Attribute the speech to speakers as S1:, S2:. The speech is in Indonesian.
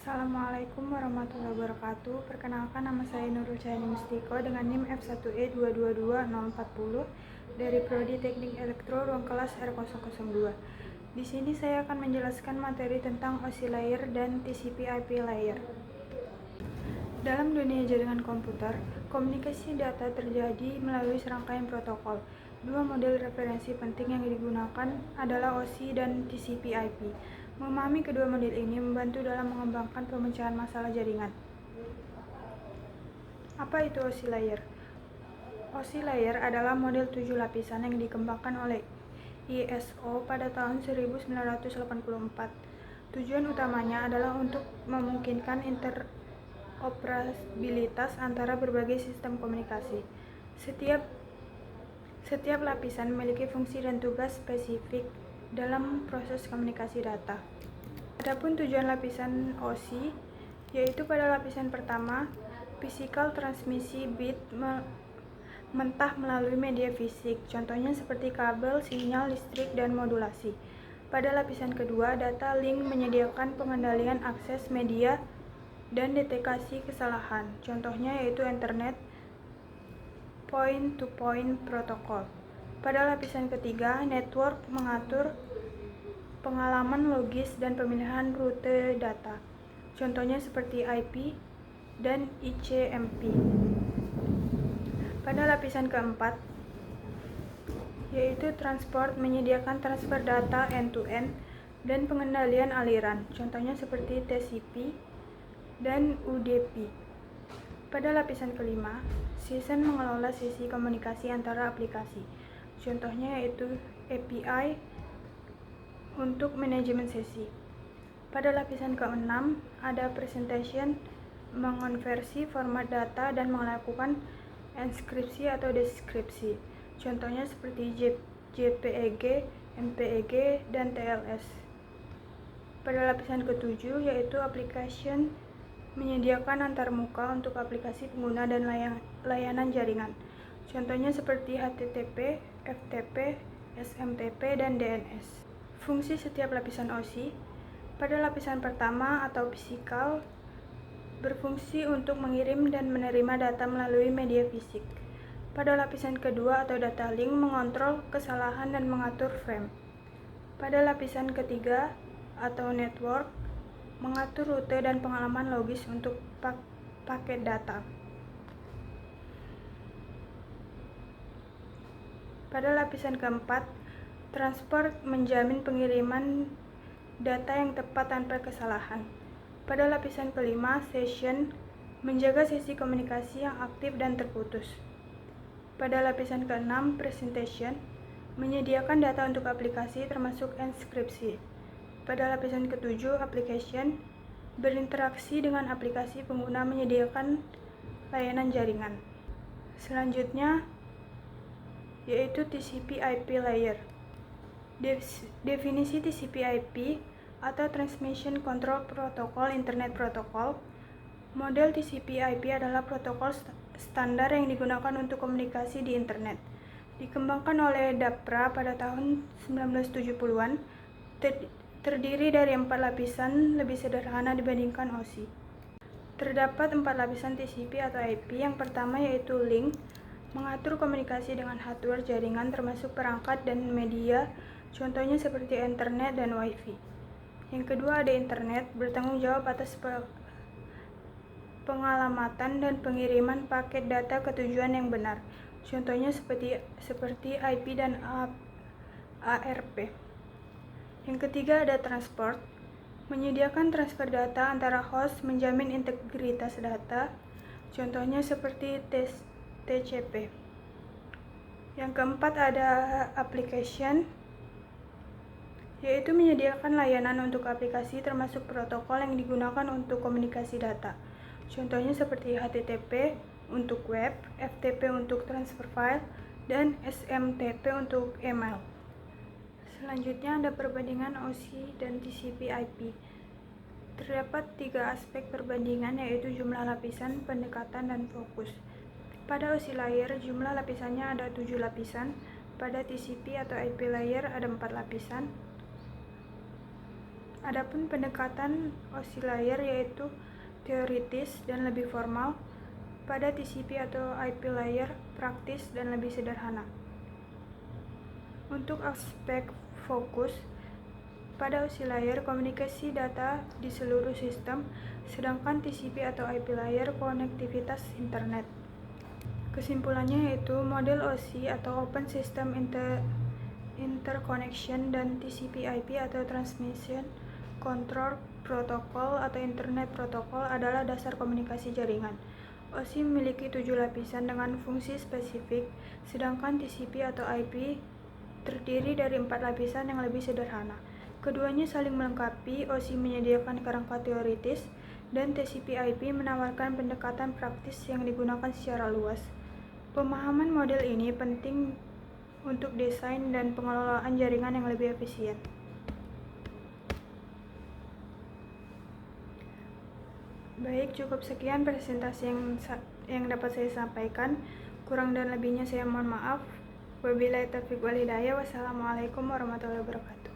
S1: Assalamualaikum warahmatullahi wabarakatuh. Perkenalkan, nama saya Nurul Cahaya Mustiko dengan NIM F1E222040 dari Prodi Teknik Elektro ruang kelas R002. Di sini saya akan menjelaskan materi tentang OSI layer dan TCP/IP layer. Dalam dunia jaringan komputer, komunikasi data terjadi melalui serangkaian protokol. Dua model referensi penting yang digunakan adalah OSI dan TCP/IP. Memahami kedua model ini membantu dalam mengembangkan pemecahan masalah jaringan. Apa itu OSI layer? OSI layer adalah model 7 lapisan yang dikembangkan oleh ISO pada tahun 1984. Tujuan utamanya adalah untuk memungkinkan interoperabilitas antara berbagai sistem komunikasi. Setiap lapisan memiliki fungsi dan tugas spesifik dalam proses komunikasi data. Adapun tujuan lapisan OSI, yaitu pada lapisan pertama, physical transmisi bit mentah melalui media fisik, contohnya seperti kabel, sinyal listrik, dan modulasi. Pada lapisan kedua, data link menyediakan pengendalian akses media dan deteksi kesalahan, contohnya yaitu Ethernet point-to-point protocol. Pada lapisan ketiga, network mengatur pengalaman logis dan pemilihan rute data, contohnya seperti IP dan ICMP. Pada lapisan keempat, yaitu transport menyediakan transfer data end-to-end dan pengendalian aliran, contohnya seperti TCP dan UDP. Pada lapisan kelima, session mengelola sesi komunikasi antara aplikasi, contohnya yaitu API untuk manajemen sesi. Pada lapisan ke-6, ada presentation mengonversi format data dan melakukan enskripsi atau deskripsi, contohnya seperti JPEG, MPEG, dan TLS. Pada lapisan ke-7, yaitu application menyediakan antarmuka untuk aplikasi pengguna dan layanan jaringan, contohnya seperti HTTP, FTP, SMTP, dan DNS. Fungsi setiap lapisan OSI. Pada lapisan pertama atau physical, berfungsi untuk mengirim dan menerima data melalui media fisik. Pada lapisan kedua atau data link, mengontrol kesalahan dan mengatur frame. Pada lapisan ketiga atau network, mengatur rute dan pengalaman logis untuk paket data. Pada lapisan keempat, transport menjamin pengiriman data yang tepat tanpa kesalahan. Pada lapisan kelima, session menjaga sesi komunikasi yang aktif dan terputus. Pada lapisan keenam, presentation menyediakan data untuk aplikasi termasuk enskripsi. Pada lapisan ketujuh, application berinteraksi dengan aplikasi pengguna menyediakan layanan jaringan. Selanjutnya yaitu TCP/IP layer. Definisi TCP/IP atau Transmission Control Protocol Internet Protocol. Model TCP/IP adalah protokol standar yang digunakan untuk komunikasi di internet. Dikembangkan oleh DAPRA pada tahun 1970-an, terdiri dari 4 lapisan, lebih sederhana dibandingkan OSI. Terdapat 4 lapisan TCP atau IP. Yang pertama yaitu link, mengatur komunikasi dengan hardware jaringan termasuk perangkat dan media, contohnya seperti Ethernet dan Wi-Fi. Yang kedua ada internet, bertanggung jawab atas pengalamatan dan pengiriman paket data ke tujuan yang benar, contohnya seperti IP dan ARP. Yang ketiga ada transport, menyediakan transfer data antara host, menjamin integritas data, contohnya seperti TCP. Yang keempat ada application, yaitu menyediakan layanan untuk aplikasi termasuk protokol yang digunakan untuk komunikasi data, contohnya seperti HTTP untuk web, FTP untuk transfer file, dan SMTP untuk email. Selanjutnya ada perbandingan OSI dan TCP/IP. Terdapat 3 aspek perbandingan, yaitu jumlah lapisan, pendekatan, dan fokus. Pada OSI layer, jumlah lapisannya ada 7 lapisan. Pada TCP atau IP layer ada 4 lapisan. Adapun pendekatan OSI layer yaitu teoritis dan lebih formal, pada TCP atau IP layer praktis dan lebih sederhana. Untuk aspek fokus, pada OSI layer komunikasi data di seluruh sistem, sedangkan TCP atau IP layer konektivitas internet. Kesimpulannya yaitu model OSI atau Open System Interconnection dan TCP/IP atau Transmission Control Protocol atau Internet Protocol adalah dasar komunikasi jaringan. OSI memiliki 7 lapisan dengan fungsi spesifik, sedangkan TCP atau IP terdiri dari 4 lapisan yang lebih sederhana. Keduanya saling melengkapi. OSI menyediakan kerangka teoritis, dan TCP/IP menawarkan pendekatan praktis yang digunakan secara luas. Pemahaman model ini penting untuk desain dan pengelolaan jaringan yang lebih efisien. Baik, cukup sekian presentasi yang dapat saya sampaikan. Kurang dan lebihnya saya mohon maaf. Wabillahi taufiq wal hidayah. Wassalamualaikum warahmatullahi wabarakatuh.